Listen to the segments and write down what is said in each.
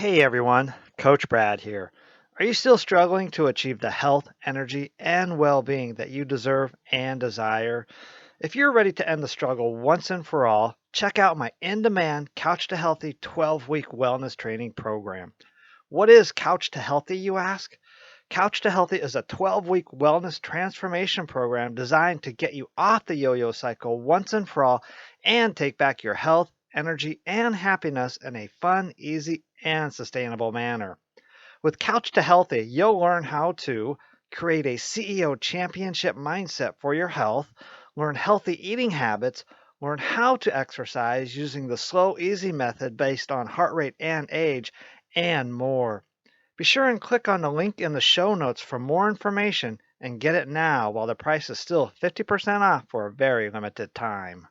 Hey everyone, Coach Brad here. Are you still struggling to achieve the health, energy, and well being that you deserve and desire? If you're ready to end the struggle once and for all, check out my in demand Couch to Healthy 12-week wellness training program. What is Couch to Healthy, you ask? Couch to Healthy is a 12-week wellness transformation program designed to get you off the yo yo cycle once and for all and take back your health, energy, and happiness in a fun, easy, and sustainable manner. With Couch to Healthy, you'll learn how to create a CEO championship mindset for your health, learn healthy eating habits, learn how to exercise using the slow, easy method based on heart rate and age, and more. Be sure and click on the link in the show notes for more information and get it now while the price is still 50% off for a very limited time.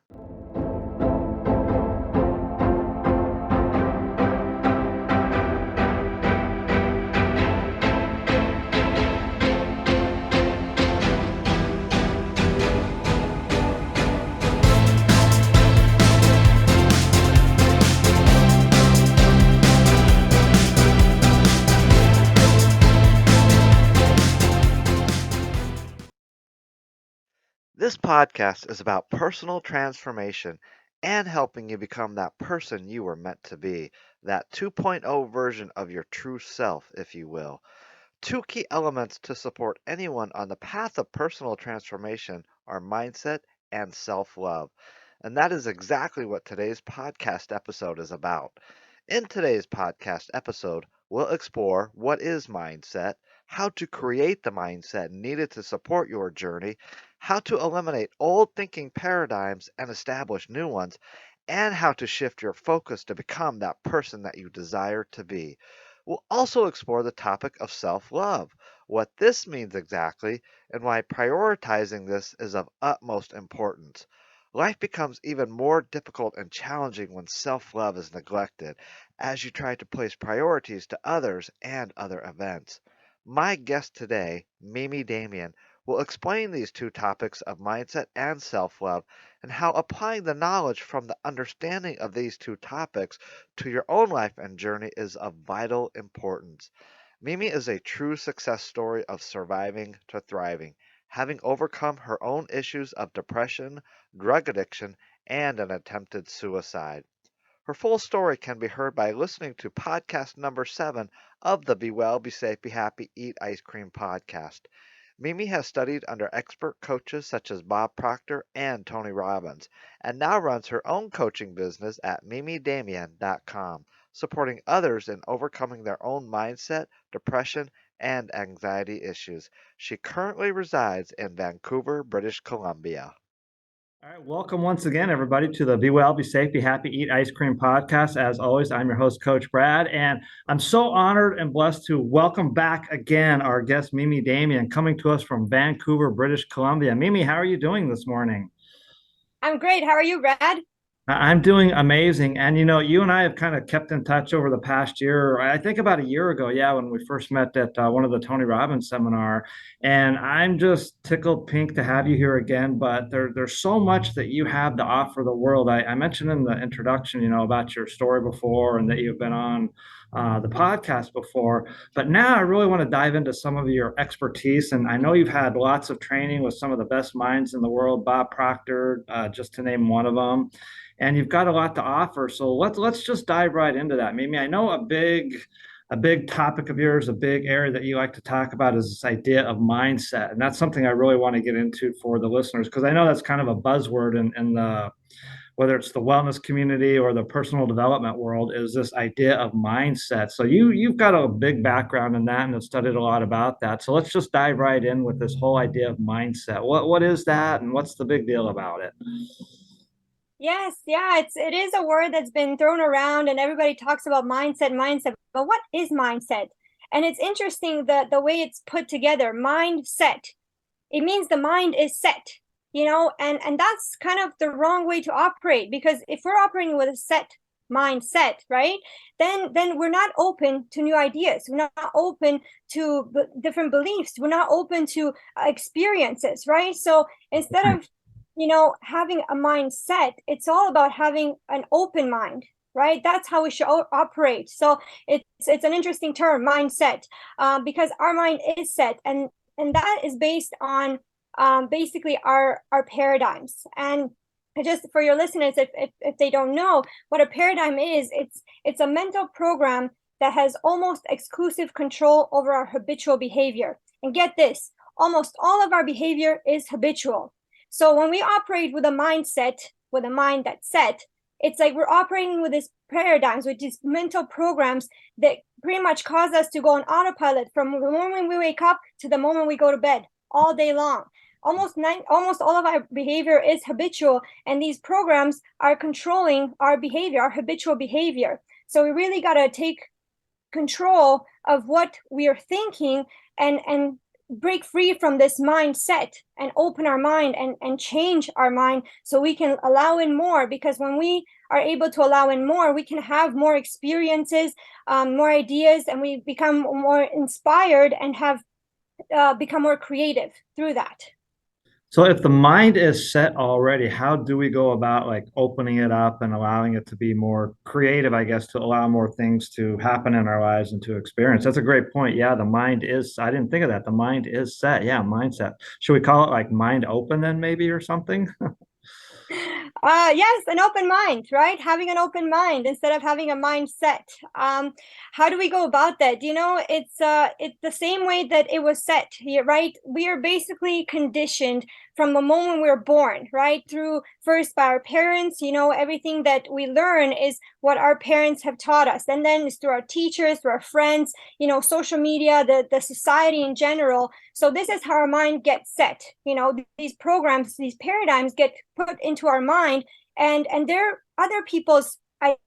This podcast is about personal transformation and helping you become that person you were meant to be, that 2.0 version of your true self, if you will. Two key elements to support anyone on the path of personal transformation are mindset and self love. And that is exactly what today's podcast episode is about. In today's podcast episode, we'll explore what is mindset, how to create the mindset needed to support your journey, how to eliminate old thinking paradigms and establish new ones, and how to shift your focus to become that person that you desire to be. We'll also explore the topic of self love, what this means exactly, and why prioritizing this is of utmost importance. Life becomes even more difficult and challenging when self love is neglected, as you try to place priorities to others and other events. My guest today, Mimi Damian, will explain these two topics of mindset and self love and how applying the knowledge from the understanding of these two topics to your own life and journey is of vital importance. Mimi is a true success story of surviving to thriving, having overcome her own issues of depression, drug addiction, and an attempted suicide. Her full story can be heard by listening to podcast number 7 of the Be Well, Be Safe, Be Happy, Eat Ice Cream podcast. Mimi has studied under expert coaches such as Bob Proctor and Tony Robbins, and now runs her own coaching business at mimidamian.com, supporting others in overcoming their own mindset, depression, and anxiety issues. She currently resides in Vancouver, British Columbia. All right, welcome once again, everybody, to the Be Well, Be Safe, Be Happy, Eat Ice Cream podcast. As always, I'm your host, Coach Brad, and I'm so honored and blessed to welcome back again our guest, Mimi Damian, coming to us from Vancouver, British Columbia. Mimi, how are you doing this morning? I'm great. How are you, Brad? I'm doing amazing. And you and I have kind of kept in touch over the past year. I think about a year ago, yeah, when we first met at one of the Tony Robbins seminar. And I'm just tickled pink to have you here again. But there's so much that you have to offer the world. I mentioned in the introduction, about your story before and that you've been on the podcast before. But now I really want to dive into some of your expertise. And I know you've had lots of training with some of the best minds in the world, Bob Proctor, just to name one of them, and you've got a lot to offer. So let's just dive right into that. Mimi, I know a big topic of yours, a big area that you like to talk about is this idea of mindset, and that's something I really want to get into for the listeners because I know that's kind of a buzzword in the whether it's the wellness community or the personal development world is this idea of mindset. So you've got a big background in that and have studied a lot about that. So let's just dive right in with this whole idea of mindset. What is that and what's the big deal about it? Yes, yeah, it is a word that's been thrown around and everybody talks about mindset, but what is mindset? And it's interesting that the way it's put together, mindset. It means the mind is set, and that's kind of the wrong way to operate because if we're operating with a set mindset, right? Then we're not open to new ideas. We're not open to different beliefs. We're not open to experiences, right? So instead of having a mindset, it's all about having an open mind, right? That's how we should operate. So it's an interesting term, mindset, because our mind is set, and that is based on basically our paradigms. And just for your listeners, if they don't know what a paradigm is, it's a mental program that has almost exclusive control over our habitual behavior. And get this, almost all of our behavior is habitual. So when we operate with a mindset, with a mind that's set, it's like we're operating with these paradigms, with these mental programs that pretty much cause us to go on autopilot from the moment we wake up to the moment we go to bed all day long. Almost all of our behavior is habitual, and these programs are controlling our behavior, our habitual behavior. So we really got to take control of what we are thinking, and break free from this mindset and open our mind and change our mind so we can allow in more. Because when we are able to allow in more, we can have more experiences, more ideas, and we become more inspired and have become more creative through that. So if the mind is set already, how do we go about like opening it up and allowing it to be more creative, I guess, to allow more things to happen in our lives and to experience? That's a great point. Yeah, the mind is, I didn't think of that. The mind is set. Yeah, mindset. Should we call it like mind open then maybe or something? Yes, an open mind, right? Having an open mind instead of having a mindset. How do we go about that? It's the same way that it was set here, right? We are basically conditioned from the moment we're born, right? Through first by our parents. Everything that we learn is what our parents have taught us, and then it's through our teachers, through our friends, social media, the society in general. So this is how our mind gets set. These programs, these paradigms get put into our mind, and they're other people's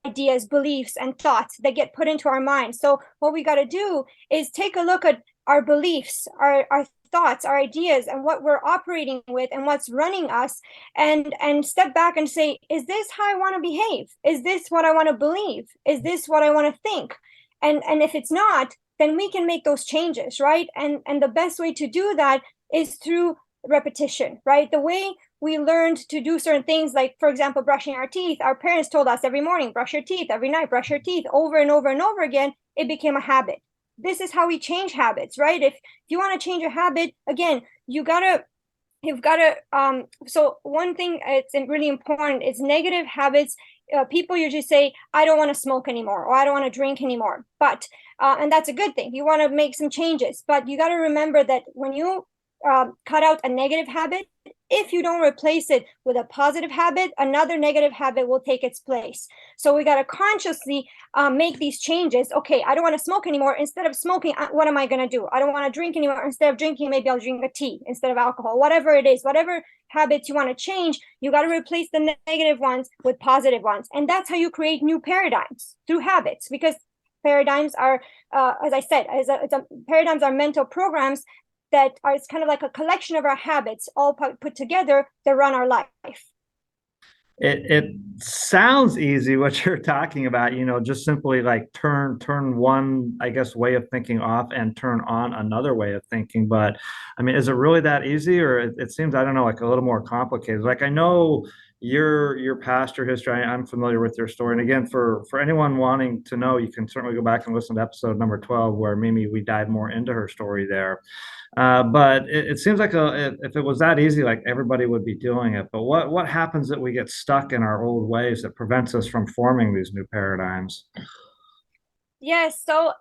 ideas, beliefs, and thoughts that get put into our mind. So what we got to do is take a look at our beliefs, our thoughts, our ideas, and what we're operating with and what's running us, and step back and say, is this how I want to behave? Is this what I want to believe? Is this what I want to think? And if it's not, then we can make those changes, right? And the best way to do that is through repetition, right? The way we learned to do certain things, like, for example, brushing our teeth, our parents told us every morning, brush your teeth, every night, brush your teeth, over and over and over again. It became a habit. This is how we change habits, right? If you want to change a habit, again, you've got to so one thing it's really important is negative habits. People usually say, I don't want to smoke anymore, or I don't want to drink anymore. But and that's a good thing. You want to make some changes, but you got to remember that when you cut out a negative habit, if you don't replace it with a positive habit, another negative habit will take its place. So we got to consciously make these changes. Okay, I don't want to smoke anymore. Instead of smoking, what am I going to do? I don't want to drink anymore. Instead of drinking, maybe I'll drink a tea instead of alcohol. Whatever it is, whatever habits you want to change, you got to replace the negative ones with positive ones. And that's how you create new paradigms, through habits. Because paradigms are, as I said, paradigms are mental programs that are, it's kind of like a collection of our habits all put together that run our life. It sounds easy what you're talking about, just simply like turn one, I guess, way of thinking off and turn on another way of thinking. But I mean, is it really that easy? Or it seems, I don't know, like a little more complicated. Like, I know your past, your history. I'm familiar with your story. And again, for anyone wanting to know, you can certainly go back and listen to episode number 12, where Mimi, we dive more into her story there. But it seems like if it was that easy, like everybody would be doing it. But what happens that we get stuck in our old ways that prevents us from forming these new paradigms? Yes, so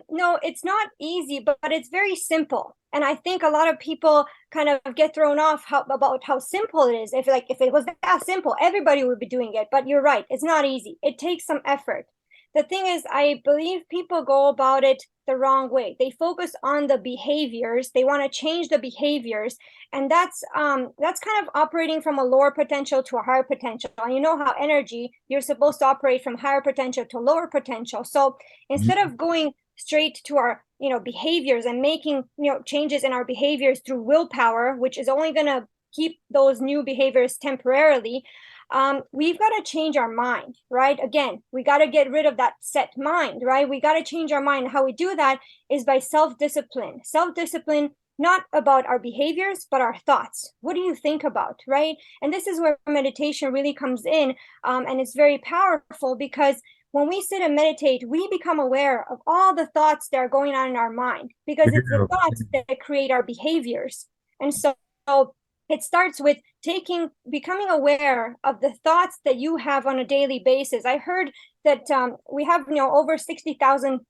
no, it's not easy, but it's very simple. And I think a lot of people kind of get thrown off about how simple it is. If it was that simple, everybody would be doing it. But you're right, it's not easy. It takes some effort. The thing is, I believe people go about it the wrong way. They focus on the behaviors. They want to change the behaviors, and that's kind of operating from a lower potential to a higher potential. And you know how energy, you're supposed to operate from higher potential to lower potential. So instead of going straight to our behaviors and making changes in our behaviors through willpower, which is only going to keep those new behaviors temporarily, we've got to change our mind, right? Again, we got to get rid of that set mind, right? We got to change our mind. How we do that is by self-discipline. Self-discipline, not about our behaviors, but our thoughts. What do you think about, right? And this is where meditation really comes in, and it's very powerful, because when we sit and meditate, we become aware of all the thoughts that are going on in our mind, because it's the thoughts that create our behaviors. And so it starts with becoming aware of the thoughts that you have on a daily basis. I heard that we have, over 60,000,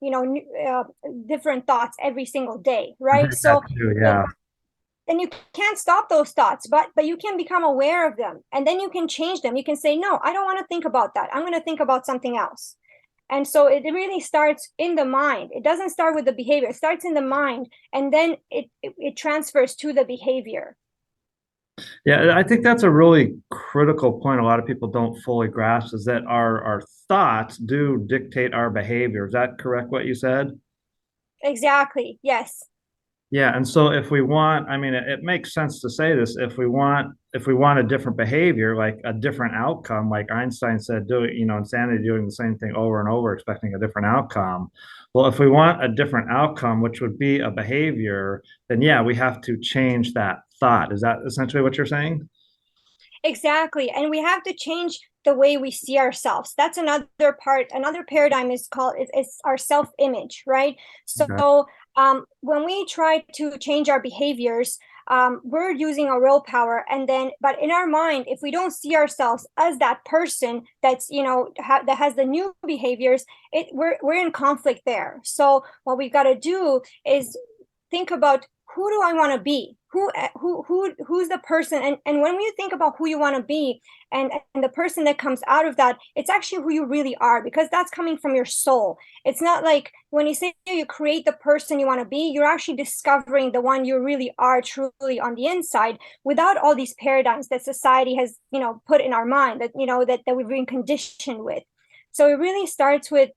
different thoughts every single day, right? So, yeah. and you can't stop those thoughts, but you can become aware of them, and then you can change them. You can say, no, I don't want to think about that. I'm going to think about something else. And so it really starts in the mind. It doesn't start with the behavior. It starts in the mind, and then it transfers to the behavior. Yeah, I think that's a really critical point a lot of people don't fully grasp, is that our thoughts do dictate our behavior. Is that correct what you said? Exactly. Yes. Yeah, and so if we want, I mean, it makes sense to say this. If we want a different behavior, like a different outcome, like Einstein said, insanity, doing the same thing over and over, expecting a different outcome. Well, if we want a different outcome, which would be a behavior, then yeah, we have to change that thought. Is that essentially what you're saying? Exactly. And we have to change the way we see ourselves. That's another part. Another paradigm is called is our self-image, right? Okay. So when we try to change our behaviors, we're using our willpower, and then, but in our mind, if we don't see ourselves as that person that's, that has the new behaviors, we're in conflict there. So what we've got to do is think about, who do I want to be? Who's the person? And when you think about who you want to be, and the person that comes out of that, it's actually who you really are, because that's coming from your soul. It's not like when you say you create the person you want to be, you're actually discovering the one you really are truly on the inside, without all these paradigms that society has, put in our mind, that, that we've been conditioned with. So it really starts with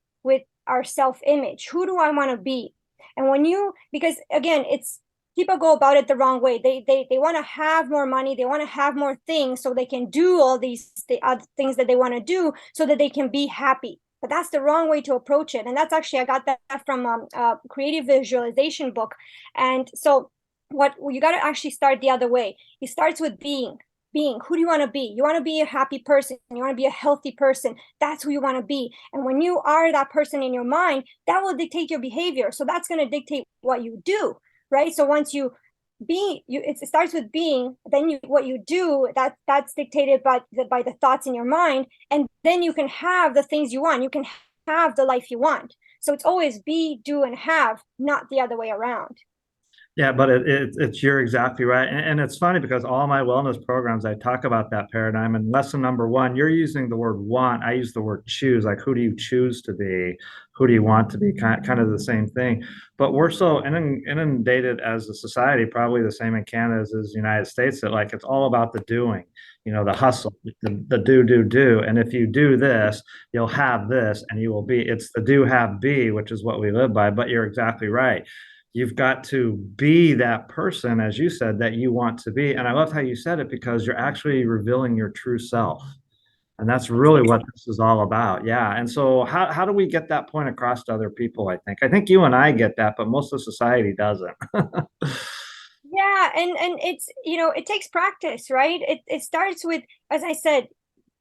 our self-image. Who do I want to be? And because again, it's, people go about it the wrong way. They want to have more money, they want to have more things, so they can do all the other things that they want to do, so that they can be happy. But that's the wrong way to approach it. And that's actually, I got that from a creative visualization book. And so what you got to actually start the other way. It starts with being. Who do you want to be? You want to be a happy person, you want to be a healthy person. That's who you want to be. And when you are that person in your mind, that will dictate your behavior. So that's going to dictate what you do, right? So once you it starts with being, then what you do, that's dictated by the thoughts in your mind, and then you can have the things you want. You can have the life you want. So it's always be, do, and have, not the other way around. Yeah, but you're exactly right. And it's funny because all my wellness programs, I talk about that paradigm. And lesson number one, you're using the word want. I use the word choose. Like, who do you choose to be? Who do you want to be? Kind of the same thing. But we're so inundated as a society, probably the same in Canada as the United States, that like it's all about the doing, the hustle, the do. And if you do this, you'll have this and you will be. It's the do, have, be, which is what we live by. But you're exactly right. You've got to be that person, as you said, that you want to be. And I love how you said it, because you're actually revealing your true self. And that's really what this is all about. Yeah. And so how do we get that point across to other people? I think you and I get that, but most of society doesn't. Yeah, and it's, it takes practice, right? It starts with, as I said,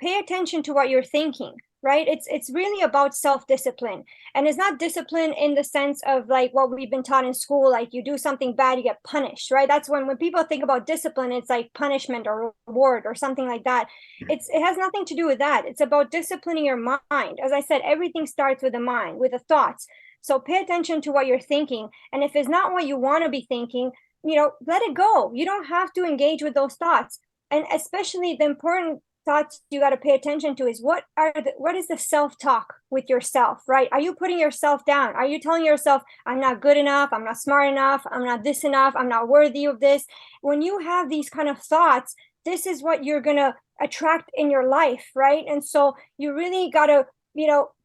pay attention to what you're thinking, right? It's really about self-discipline. And it's not discipline in the sense of like what we've been taught in school, like you do something bad, you get punished, right? That's when people think about discipline, it's like punishment or reward or something like that. It has nothing to do with that. It's about disciplining your mind. As I said, everything starts with the mind, with the thoughts. So pay attention to what you're thinking. And if it's not what you want to be thinking, let it go. You don't have to engage with those thoughts. And especially the important thoughts you got to pay attention to is what is the self-talk with yourself, right? Are you putting yourself down? Are you telling yourself, I'm not good enough, I'm not smart enough, I'm not this enough, I'm not worthy of this? When you have these kind of thoughts, this is what you're going to attract in your life, right? And so you really got to,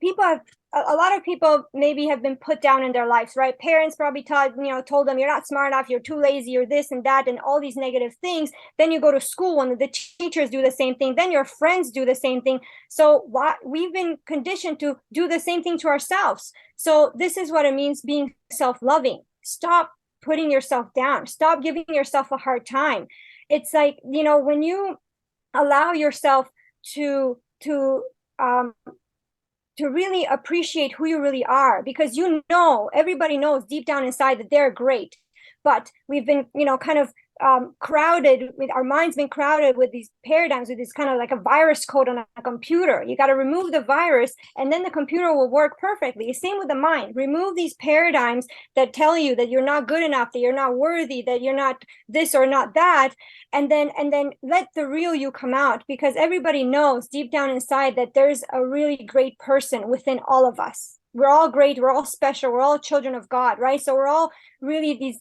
people have, a lot of people maybe have been put down in their lives, right? Parents probably told them, you're not smart enough, you're too lazy, you're this and that, and all these negative things. Then you go to school and the teachers do the same thing. Then your friends do the same thing. So we've been conditioned to do the same thing to ourselves. So this is what it means being self-loving. Stop putting yourself down. Stop giving yourself a hard time. It's like, when you allow yourself to to really appreciate who you really are, because everybody knows deep down inside that they're great, but we've been kind of crowded with our minds been crowded with these paradigms, with this kind of like a virus code on a computer. You got to remove the virus and then the computer will work perfectly. Same with the mind. Remove these paradigms that tell you that you're not good enough, that you're not worthy, that you're not this or not that, and then let the real you come out, because everybody knows deep down inside that there's a really great person within all of us. We're all great, we're all special, we're all children of God, right? So we're all really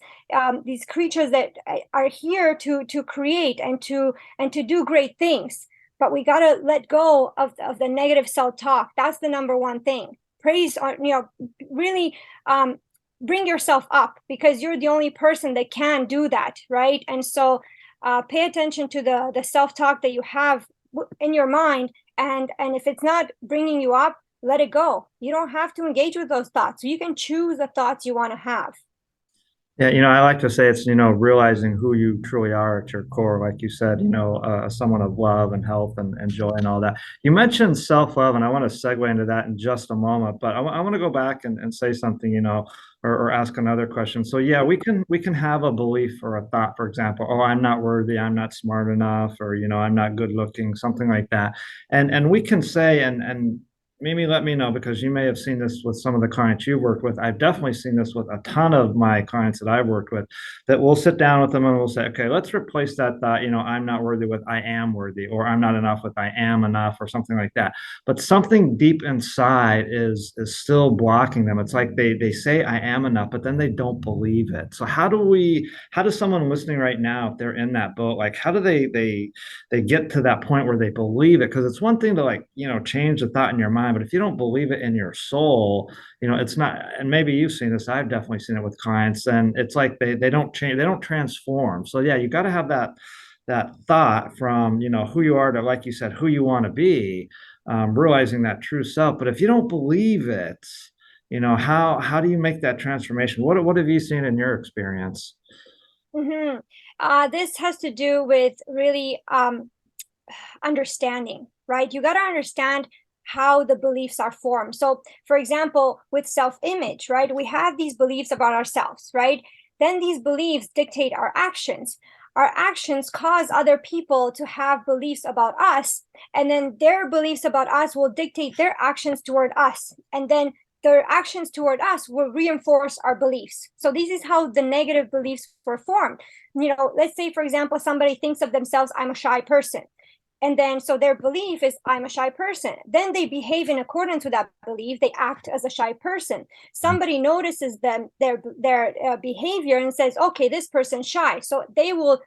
these creatures that are here to create and to do great things. But we got to let go of the negative self-talk. That's the number one thing. Praise, really bring yourself up, because you're the only person that can do that, right? And so pay attention to the self-talk that you have in your mind, and if it's not bringing you up, let it go. You don't have to engage with those thoughts. You can choose the thoughts you want to have. Yeah, I like to say it's, realizing who you truly are at your core, like you said, someone of love and health and joy and all that. You mentioned self-love, and I want to segue into that in just a moment, but I want to go back and say something, or ask another question. So yeah, we can have a belief or a thought, for example, oh, I'm not worthy, I'm not smart enough, or, I'm not good looking, something like that. And we can say, and maybe let me know, because you may have seen this with some of the clients you worked with. I've definitely seen this with a ton of my clients that I've worked with, that we'll sit down with them and we'll say, okay, let's replace that thought, I'm not worthy, with I am worthy, or I'm not enough with I am enough, or something like that. But something deep inside is still blocking them. It's like they say I am enough, but then they don't believe it. So how does someone listening right now, if they're in that boat, like how do they get to that point where they believe it? Because it's one thing to change the thought in your mind, but if you don't believe it in your soul, it's not. And maybe you've seen this, I've definitely seen it with clients, and it's like they don't change, they don't transform. So yeah, you got to have that thought from who you are to, like you said, who you want to be, realizing that true self. But if you don't believe it, how do you make that transformation? What have you seen in your experience? Mm-hmm. This has to do with really understanding, right? You got to understand how the beliefs are formed. So, for example, with self-image, right? We have these beliefs about ourselves, right? Then these beliefs dictate our actions. Our actions cause other people to have beliefs about us, and then their beliefs about us will dictate their actions toward us. And then their actions toward us will reinforce our beliefs. So this is how the negative beliefs were formed. Let's say, for example, somebody thinks of themselves, I'm a shy person. And then, so their belief is, I'm a shy person. Then they behave in accordance with that belief. They act as a shy person. Somebody notices them, their behavior, and says, okay, this person's shy. So they will,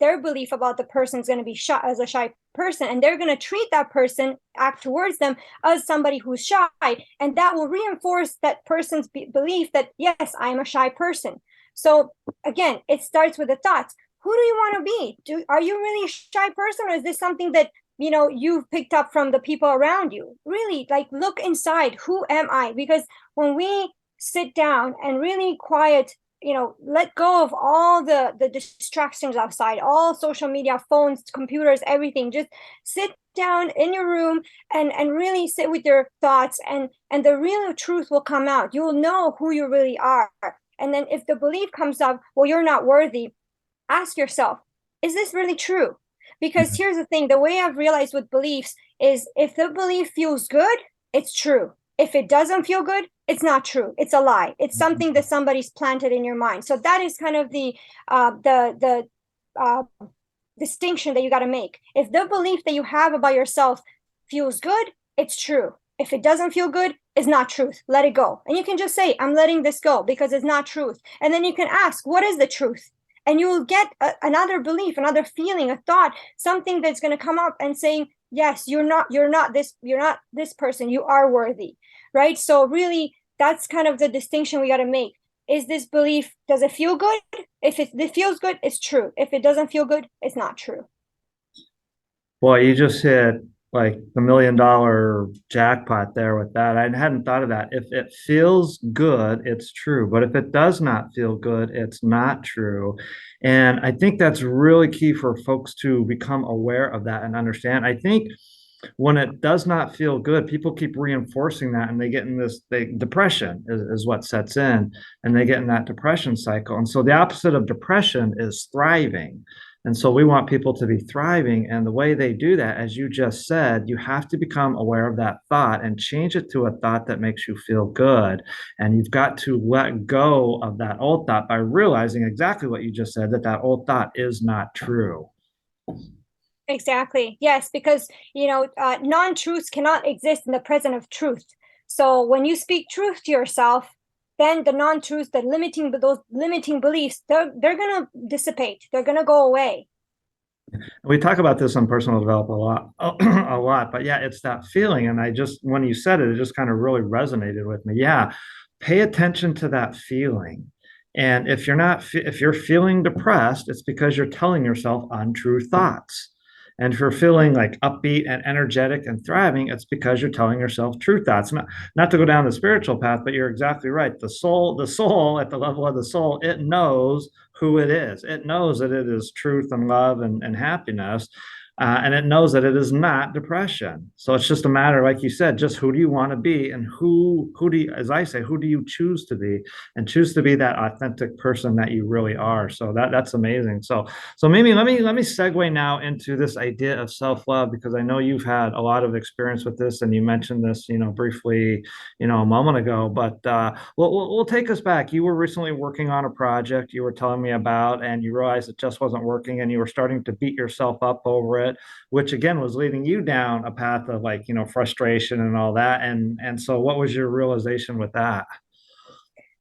their belief about the person is going to be shy, as a shy person. And they're going to treat that person, act towards them as somebody who's shy. And that will reinforce that person's belief that, yes, I'm a shy person. So again, it starts with the thoughts. Who do you want to be? Are you really a shy person, or is this something that you've picked up from the people around you? Really, like, look inside. Who am I? Because when we sit down and really quiet, let go of all the distractions outside, all social media, phones, computers, everything. Just sit down in your room and really sit with your thoughts, and the real truth will come out. You'll know who you really are. And then if the belief comes up, well, you're not worthy, ask yourself, is this really true? Because here's the thing, the way I've realized with beliefs is, if the belief feels good, it's true. If it doesn't feel good, it's not true. It's a lie. It's something that somebody's planted in your mind. So that is kind of the distinction that you got to make. If the belief that you have about yourself feels good, it's true. If it doesn't feel good, it's not truth. Let it go. And you can just say, I'm letting this go because it's not truth. And then you can ask, what is the truth? And you will get another belief, another feeling, a thought, something that's going to come up and saying, yes, you're not this person, you are worthy, right? So really, that's kind of the distinction we got to make. Is this belief, does it feel good? If it feels good, it's true. If it doesn't feel good, it's not true. Boy, you just hit like the $1 million jackpot there with that. I hadn't thought of that. If it feels good, it's true. But if it does not feel good, it's not true. And I think that's really key for folks to become aware of that and understand. I think when it does not feel good, people keep reinforcing that, and they get in this depression is what sets in, and they get in that depression cycle. And so the opposite of depression is thriving. And so we want people to be thriving. And the way they do that, as you just said, you have to become aware of that thought and change it to a thought that makes you feel good. And you've got to let go of that old thought by realizing exactly what you just said, that that old thought is not true. Exactly. Yes, because non-truths cannot exist in the presence of truth. So when you speak truth to yourself, then the non-truths, those limiting beliefs, they're gonna dissipate. They're gonna go away. We talk about this on personal development a lot, a lot. But yeah, it's that feeling. And I just, when you said it, it just kind of really resonated with me. Yeah, pay attention to that feeling. And if you're feeling depressed, it's because you're telling yourself untrue thoughts. And if you're feeling like upbeat and energetic and thriving, it's because you're telling yourself true thoughts. Not to go down the spiritual path, but you're exactly right. The soul at the level of the soul, it knows who it is. It knows that it is truth and love and happiness. And it knows that it is not depression. So it's just a matter, like you said, just who do you want to be, and who do you, as I say, who do you choose to be, and choose to be that authentic person that you really are. So that's amazing. So maybe let me segue now into this idea of self-love, because I know you've had a lot of experience with this, and you mentioned this, briefly, a moment ago. But we'll take us back. You were recently working on a project you were telling me about, and you realized it just wasn't working, and you were starting to beat yourself up over it, which again was leading you down a path of like, frustration and all that. And so what was your realization with that?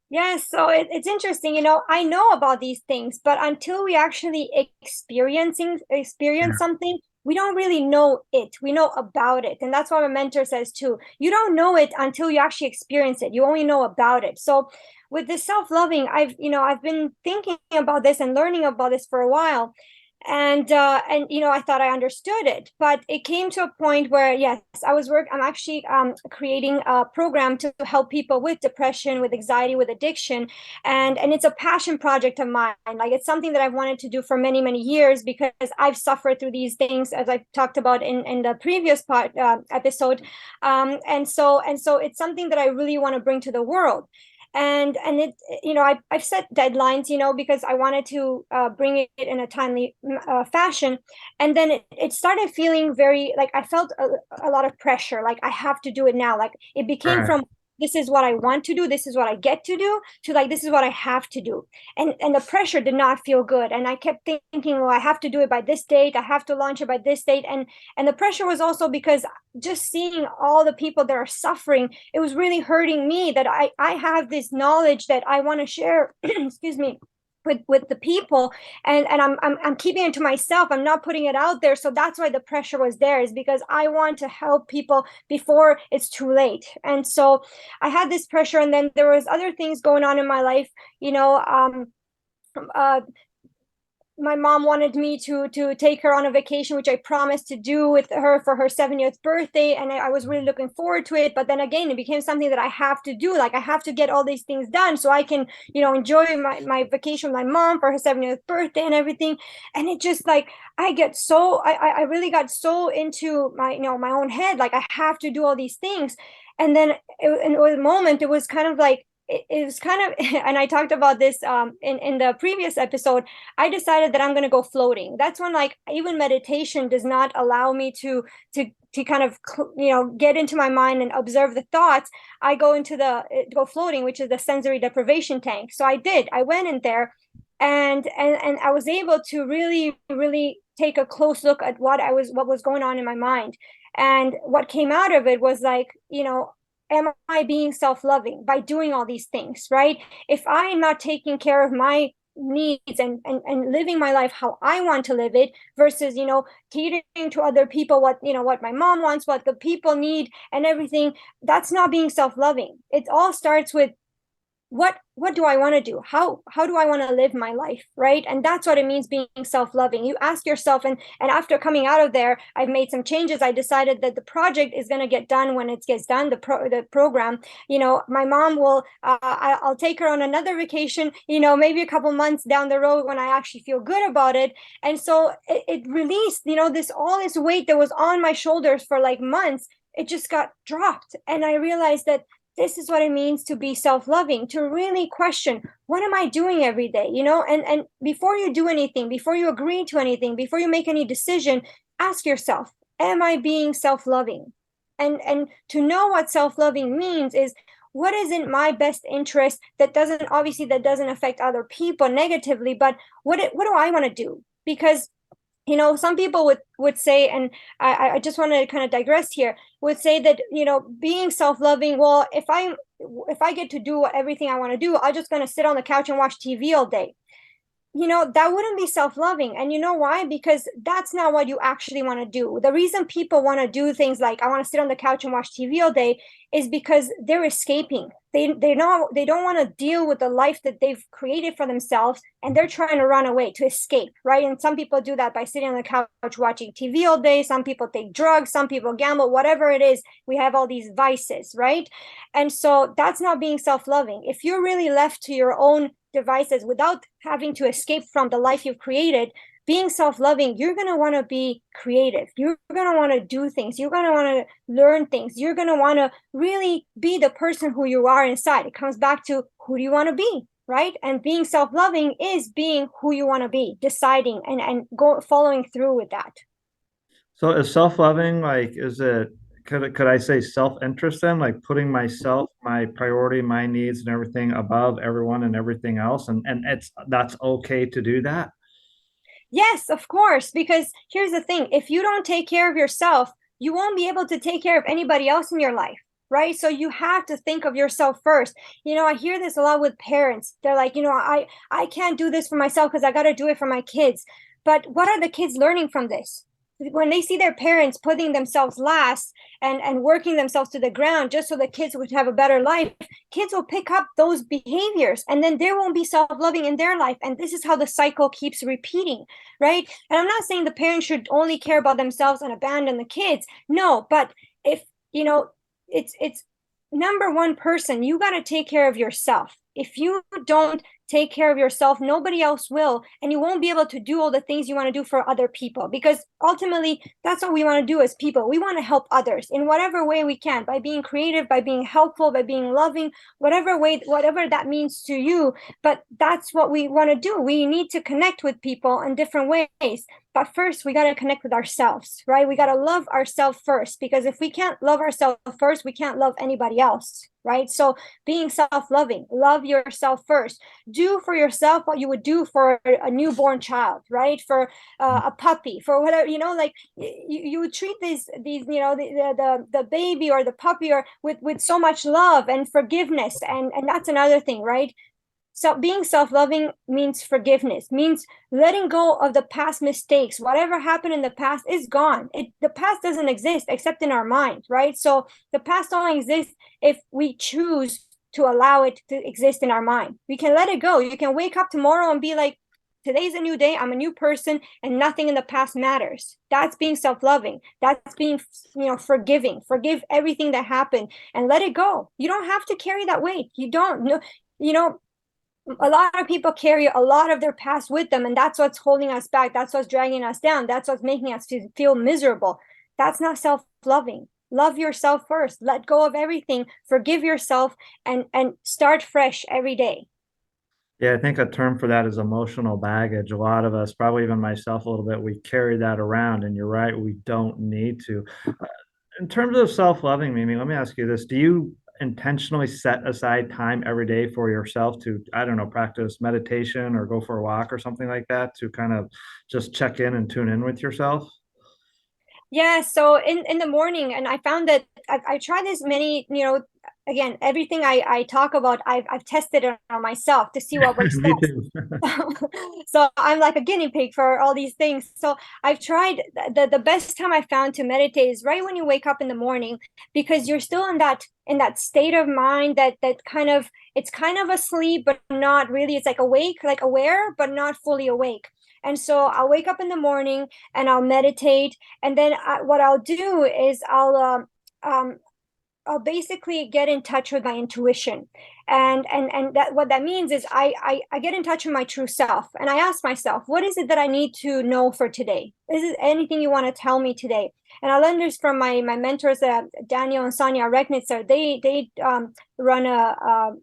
Yes, so it's interesting. I know about these things, but until we actually experience something, we don't really know it. We know about it. And that's what my mentor says too. You don't know it until you actually experience it. You only know about it. So with this self-loving, I've been thinking about this and learning about this for a while. And I thought I understood it, but it came to a point where, yes, I'm actually creating a program to help people with depression, with anxiety, with addiction. And it's a passion project of mine. Like, it's something that I've wanted to do for many, many years, because I've suffered through these things, as I talked about in the previous episode. And so it's something that I really want to bring to the world. And it, I've set deadlines, because I wanted to bring it in a timely fashion. And then it started feeling very, like, I felt a lot of pressure, like I have to do it now. Like, it became Right. from, this is what I want to do, this is what I get to do, to like, this is what I have to do. And the pressure did not feel good, and I kept thinking, well, I have to do it by this date, I have to launch it by this date. And the pressure was also because just seeing all the people that are suffering, it was really hurting me, that I have this knowledge that I want to share excuse me, with the people, and I'm keeping it to myself. I'm not putting it out there. So that's why the pressure was there, is because I want to help people before it's too late. And so I had this pressure, and then there was other things going on in my life. Uh my mom wanted me to take her on a vacation, which I promised to do with her for her 70th birthday, and I was really looking forward to it. But then again, it became something that I have to do. Like, I have to get all these things done so I can, enjoy my vacation with my mom for her 70th birthday and everything. And it just, like, I really got so into my own head. Like, I have to do all these things. And then in a moment, it was kind of like, it was kind of and I talked about this in the previous episode. I decided that I'm going to go floating. That's when, like, even meditation does not allow me to kind of get into my mind and observe the thoughts. I go floating, which is the sensory deprivation tank. So I went in there, and I was able to really, really take a close look at what was going on in my mind. And what came out of it was like, am I being self-loving by doing all these things, right? If I am not taking care of my needs and living my life how I want to live it, versus, catering to other people, what my mom wants, what the people need and everything, that's not being self-loving. It all starts with what do I want to do? How do I want to live my life, right? And that's what it means being self-loving. You ask yourself, and after coming out of there, I've made some changes. I decided that the project is going to get done when it gets done, the program. My mom will, I'll take her on another vacation, maybe a couple months down the road when I actually feel good about it. And so it released, this all this weight that was on my shoulders for like months. It just got dropped, and I realized that this is what it means to be self-loving, to really question, what am I doing every day? And before you do anything, before you agree to anything, before you make any decision, ask yourself, am I being self-loving? And to know what self-loving means is, what is in my best interest, that doesn't affect other people negatively, but what do I want to do? Because some people would say, and I just want to kind of digress here, would say that, being self-loving, well, if I get to do everything I want to do, I'm just going to sit on the couch and watch TV all day. That wouldn't be self-loving. And you know why? Because that's not what you actually want to do. The reason people want to do things like, I want to sit on the couch and watch TV all day, is because they're escaping. They don't want to deal with the life that they've created for themselves, and they're trying to run away to escape, right? And some people do that by sitting on the couch watching TV all day. Some people take drugs, some people gamble, whatever it is. We have all these vices, right? And so that's not being self-loving. If you're really left to your own devices without having to escape from the life you've created, being self-loving, you're going to want to be creative. You're going to want to do things. You're going to want to learn things. You're going to want to really be the person who you are inside. It comes back to, who do you want to be, right? And being self-loving is being who you want to be, deciding and following through with that. So is self-loving like, is it, could I say self-interest then, like putting myself, my priority, my needs and everything above everyone and everything else, and that's okay to do that? Yes, of course, because here's the thing, if you don't take care of yourself, you won't be able to take care of anybody else in your life, right? So you have to think of yourself first. I hear this a lot with parents. They're like, I can't do this for myself because I got to do it for my kids. But what are the kids learning from this? When they see their parents putting themselves last and working themselves to the ground just so the kids would have a better life, kids will pick up those behaviors, and then there won't be self-loving in their life. And this is how the cycle keeps repeating, right? And I'm not saying the parents should only care about themselves and abandon the kids. No, but if, it's number one person, you got to take care of yourself. If you don't take care of yourself, nobody else will, and you won't be able to do all the things you want to do for other people, because ultimately that's what we want to do as people. We want to help others in whatever way we can, by being creative, by being helpful, by being loving, whatever way, whatever that means to you. But that's what we want to do. We need to connect with people in different ways, but first we got to connect with ourselves, right? We got to love ourselves first, because if we can't love ourselves first, we can't love anybody else, right? So being self-loving, love yourself first. Do for yourself what you would do for a newborn child, right? For a puppy, for whatever, like you would treat these the baby or the puppy or with so much love and forgiveness, and that's another thing, right? So being self-loving means forgiveness, means letting go of the past mistakes. Whatever happened in the past is gone. The past doesn't exist except in our mind, right? So the past only exists if we choose to allow it to exist in our mind. We can let it go. You can wake up tomorrow and be like, today's a new day. I'm a new person, and nothing in the past matters. That's being self-loving. That's being, forgiving. Forgive everything that happened and let it go. You don't have to carry that weight. You don't know, you know, a lot of people carry a lot of their past with them, and that's what's holding us back. That's what's dragging us down. That's what's making us feel miserable. That's not self-loving. Love yourself first. Let go of everything. Forgive yourself, and start fresh every day. Yeah, I think a term for that is emotional baggage. A lot of us, probably even myself a little bit, we carry that around, and you're right, we don't need to. In terms of self-loving, Mimi, let me ask you this. Do you intentionally set aside time every day for yourself to, I don't know, practice meditation or go for a walk or something like that, to kind of just check in and tune in with yourself? Yeah, so in the morning, and I found that I tried this many, again, everything I talk about, I've tested it on myself to see what works Me best. too. So I'm like a guinea pig for all these things. So I've tried the best time I found to meditate is right when you wake up in the morning, because you're still in that state of mind that kind of, it's kind of asleep, but not really. It's like awake, like aware, but not fully awake. And so I'll wake up in the morning and I'll meditate. And then what I'll do is I'll basically get in touch with my intuition. And that, what that means is I get in touch with my true self, and I ask myself, what is it that I need to know for today? Is it anything you want to tell me today? And I learned this from my mentors, Daniel and Sonia Reknitzer. They run a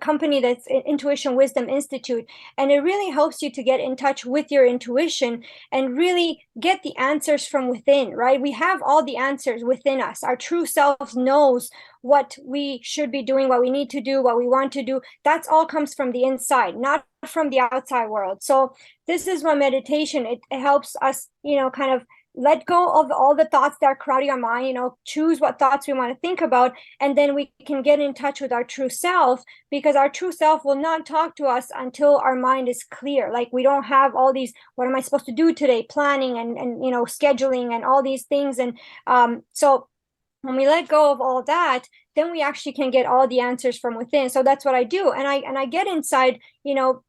company that's Intuition Wisdom Institute, and it really helps you to get in touch with your intuition and really get the answers from within, right? We have all the answers within us. Our true self knows what we should be doing, what we need to do, what we want to do. That's all comes from the inside, not from the outside world. So this is why meditation, it helps us, kind of let go of all the thoughts that are crowding our mind, choose what thoughts we want to think about, and then we can get in touch with our true self, because our true self will not talk to us until our mind is clear. Like, we don't have all these, what am I supposed to do today, planning and scheduling and all these things. And so when we let go of all that, then we actually can get all the answers from within. So that's what I do. And I get inside,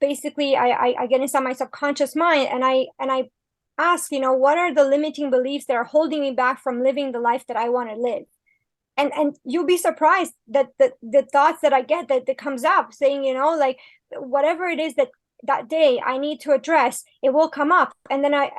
basically I get inside my subconscious mind, and I ask, what are the limiting beliefs that are holding me back from living the life that I want to live? And you'll be surprised that the thoughts that I get, that comes up saying, like, whatever it is that day I need to address, it will come up. And then I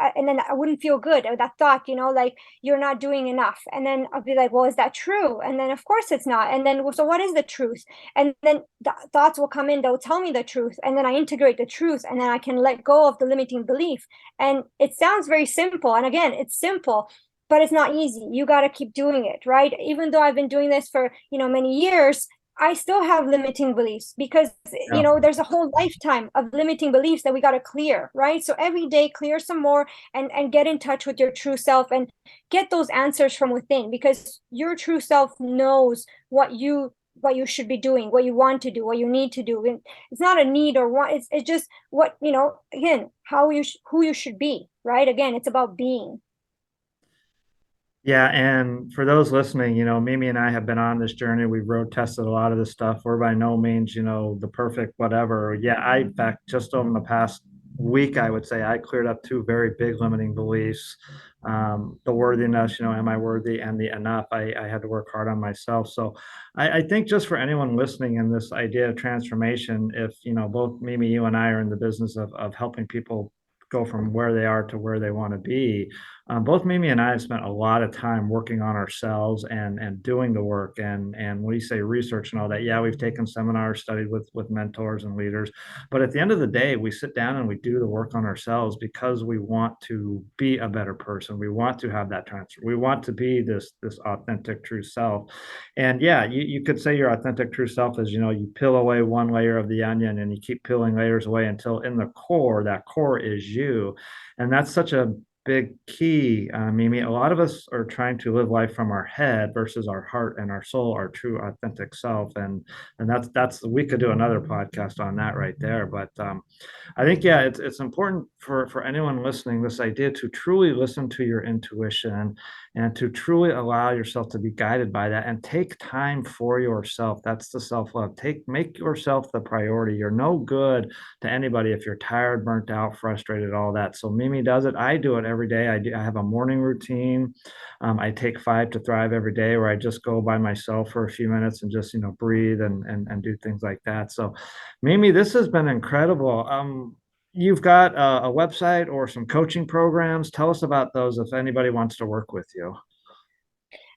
wouldn't feel good, or that thought, like, you're not doing enough. And then I'll be like, well, is that true? And then of course it's not. And then, well, so what is the truth? And then the thoughts will come in, they'll tell me the truth, and then I integrate the truth, and then I can let go of the limiting belief. And it sounds very simple, and again, it's simple, but it's not easy. You got to keep doing it, right? Even though I've been doing this for many years, I still have limiting beliefs, because Yeah. there's a whole lifetime of limiting beliefs that we got to clear, right? So every day clear some more, and get in touch with your true self and get those answers from within, because your true self knows what you should be doing, what you want to do, what you need to do. And it's not a need or want, it's just what, again, who you should be, right? Again, it's about being. Yeah, and for those listening, Mimi and I have been on this journey. We've road tested a lot of this stuff. We're by no means, the perfect whatever. Yeah, in fact, just over the past week, I would say I cleared up two very big limiting beliefs. The worthiness, am I worthy, and the enough. I had to work hard on myself. So I think just for anyone listening in this idea of transformation, if, both Mimi, you and I are in the business of helping people go from where they are to where they want to be. Both Mimi and I have spent a lot of time working on ourselves and doing the work, and when you say research and all that, yeah, we've taken seminars, studied with mentors and leaders, but at the end of the day, we sit down and we do the work on ourselves because we want to be a better person. We want to have that transfer. We want to be this authentic true self. And yeah, you could say your authentic true self is, you peel away one layer of the onion and you keep peeling layers away until in the core, that core is you. And that's such a big key, Mimi. A lot of us are trying to live life from our head versus our heart and our soul, our true authentic self, and that's we could do another podcast on that right there. But I think, yeah, it's important for anyone listening, this idea to truly listen to your intuition and to truly allow yourself to be guided by that, and take time for yourself. That's the self-love. Make yourself the priority. You're no good to anybody if you're tired, burnt out, frustrated, all that. So Mimi does it. I do it every day. I have a morning routine. I take 5 to Thrive every day, where I just go by myself for a few minutes and just, breathe and do things like that. So Mimi, this has been incredible. You've got a website or some coaching programs. Tell us about those if anybody wants to work with you.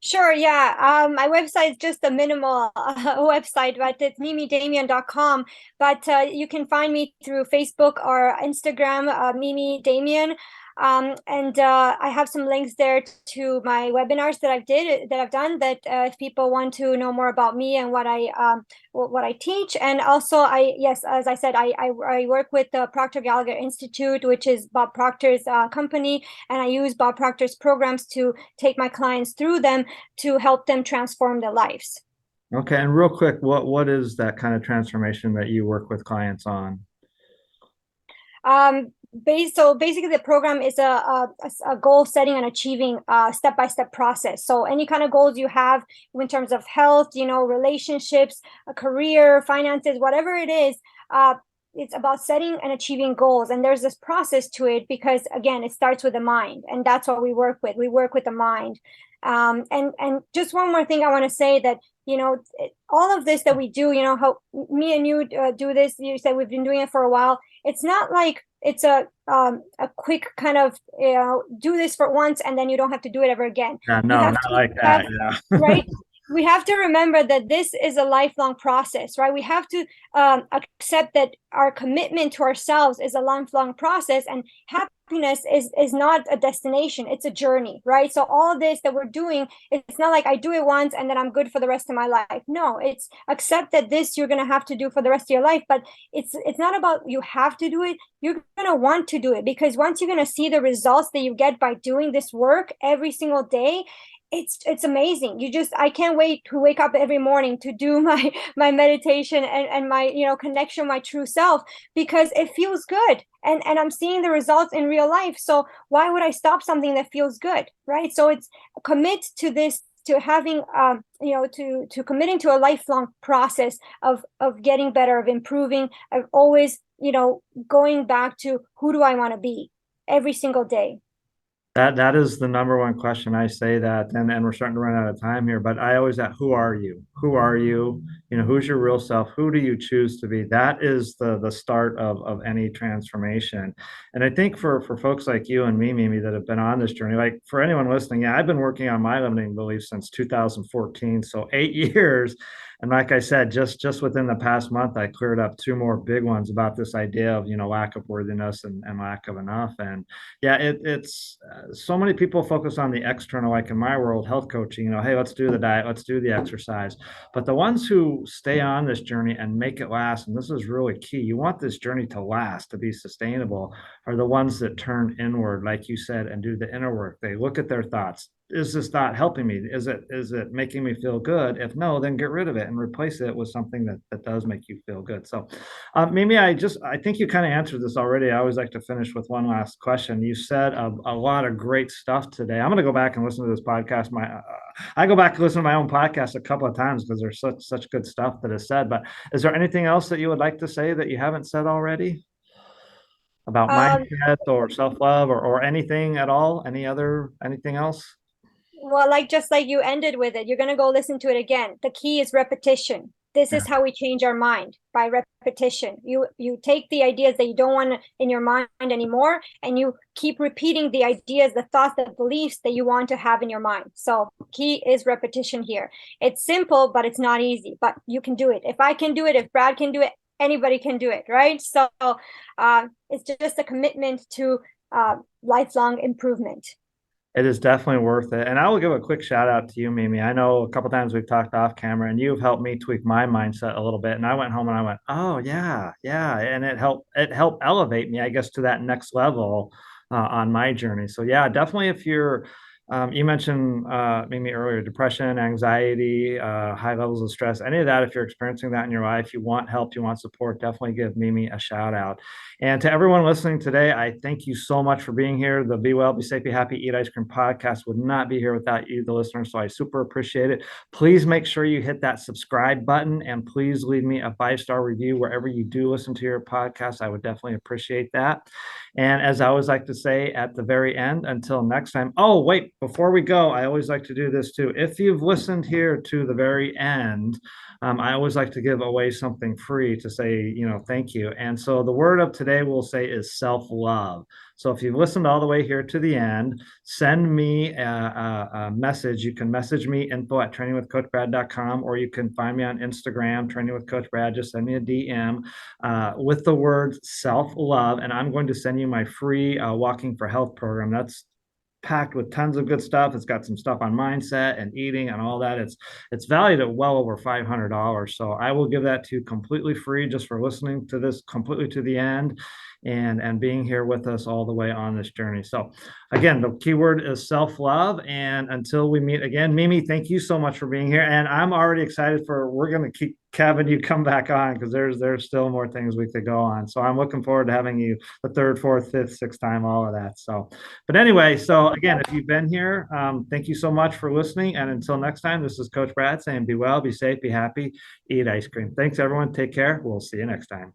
Sure, yeah. My website is just a minimal website, but it's mimidamian.com. But you can find me through Facebook or Instagram, Mimi Damian. And I have some links there to my webinars that I've done, that if people want to know more about me and what I teach. And also, yes, as I said, I work with the Proctor Gallagher Institute, which is Bob Proctor's company, and I use Bob Proctor's programs to take my clients through them to help them transform their lives. Okay, and real quick, what is that kind of transformation that you work with clients on? So basically the program is a goal setting and achieving step-by-step process. So any kind of goals you have in terms of health, relationships, a career, finances, whatever it is, it's about setting and achieving goals. And there's this process to it because again, it starts with the mind, and that's what we work with. We work with the mind. And just one more thing I want to say, that all of this that we do, how me and you do this, you said we've been doing it for a while. It's not like it's a quick kind of, do this for once and then you don't have to do it ever again. Yeah, You no, have not to like have, that. Yeah. right? We have to remember that this is a lifelong process, right? We have to accept that our commitment to ourselves is a lifelong process, and happiness is not a destination, it's a journey, right? So all of this that we're doing, it's not like I do it once and then I'm good for the rest of my life. No, it's accept that this you're going to have to do for the rest of your life, but it's not about you have to do it. You're going to want to do it, because once you're going to see the results that you get by doing this work every single day, it's amazing. I can't wait to wake up every morning to do my meditation and my connection with my true self, because it feels good, and I'm seeing the results in real life. So why would I stop something that feels good, right? So it's commit to this, to having to committing to a lifelong process of getting better, of improving, of always going back to who do I want to be every single day. That is the number one question. I say that, and we're starting to run out of time here, but I always ask, who are you? Who are you? Who's your real self? Who do you choose to be? That is the start of any transformation. And I think for folks like you and me, Mimi, that have been on this journey, like for anyone listening, yeah, I've been working on my limiting beliefs since 2014, so 8 years. And like I said, just within the past month, I cleared up two more big ones about this idea of lack of worthiness and lack of enough. And yeah, it's so many people focus on the external, like in my world, health coaching, hey, let's do the diet, let's do the exercise. But the ones who stay on this journey and make it last, and this is really key, you want this journey to last, to be sustainable, are the ones that turn inward, like you said, and do the inner work. They look at their thoughts. Is this thought helping me? Is it making me feel good? If no, then get rid of it and replace it with something that does make you feel good. So Mimi, I think you kind of answered this already. I always like to finish with one last question. You said a lot of great stuff today. I'm going to go back and listen to this podcast. I go back and listen to my own podcast a couple of times because there's such good stuff that is said. But is there anything else that you would like to say that you haven't said already about um, mindset or self love or anything at all? Anything else? Well, like just like you ended with it, you're going to go listen to it again. The key is repetition. This Yeah. is how we change our mind, by repetition. You take the ideas that you don't want in your mind anymore, and you keep repeating the ideas, the thoughts, the beliefs that you want to have in your mind. So key is repetition here. It's simple, but it's not easy. But you can do it. If I can do it, if Brad can do it, anybody can do it, right? So it's just a commitment to lifelong improvement. It is definitely worth it. And I will give a quick shout out to you, Mimi. I know a couple times we've talked off camera and you've helped me tweak my mindset a little bit. And I went home and I went, oh yeah, yeah. And it helped elevate me, I guess, to that next level on my journey. So yeah, definitely if you're you mentioned Mimi earlier, depression, anxiety, high levels of stress, any of that, if you're experiencing that in your life, you want help, you want support, definitely give Mimi a shout out. And to everyone listening today, I thank you so much for being here. The Be Well, Be Safe, Be Happy, Eat Ice Cream podcast would not be here without you, the listeners. So I super appreciate it. Please make sure you hit that subscribe button and please leave me a 5-star review wherever you do listen to your podcast. I would definitely appreciate that. And as I always like to say at the very end, until next time. Oh, wait, before we go, I always like to do this too. If you've listened here to the very end, I always like to give away something free to say, thank you. And so the word of today we'll say is self-love. So if you've listened all the way here to the end, send me a message. You can message me info@trainingwithcoachbrad.com, or you can find me on Instagram, Training with Coach Brad. Just send me a DM with the word self-love, and I'm going to send you my free Walking for Health program. That's packed with tons of good stuff. It's got some stuff on mindset and eating and all that. It's valued at well over $500. So I will give that to you completely free just for listening to this completely to the end. and being here with us all the way on this journey. So again, the keyword is self-love. And until we meet again, Mimi, thank you so much for being here. And I'm already excited we're going to keep Kevin, you come back on because there's still more things we could go on. So I'm looking forward to having you the third, fourth, fifth, sixth time, all of that. So, but anyway, so again, if you've been here, thank you so much for listening. And until next time, this is Coach Brad saying be well, be safe, be happy, eat ice cream. Thanks, everyone. Take care. We'll see you next time.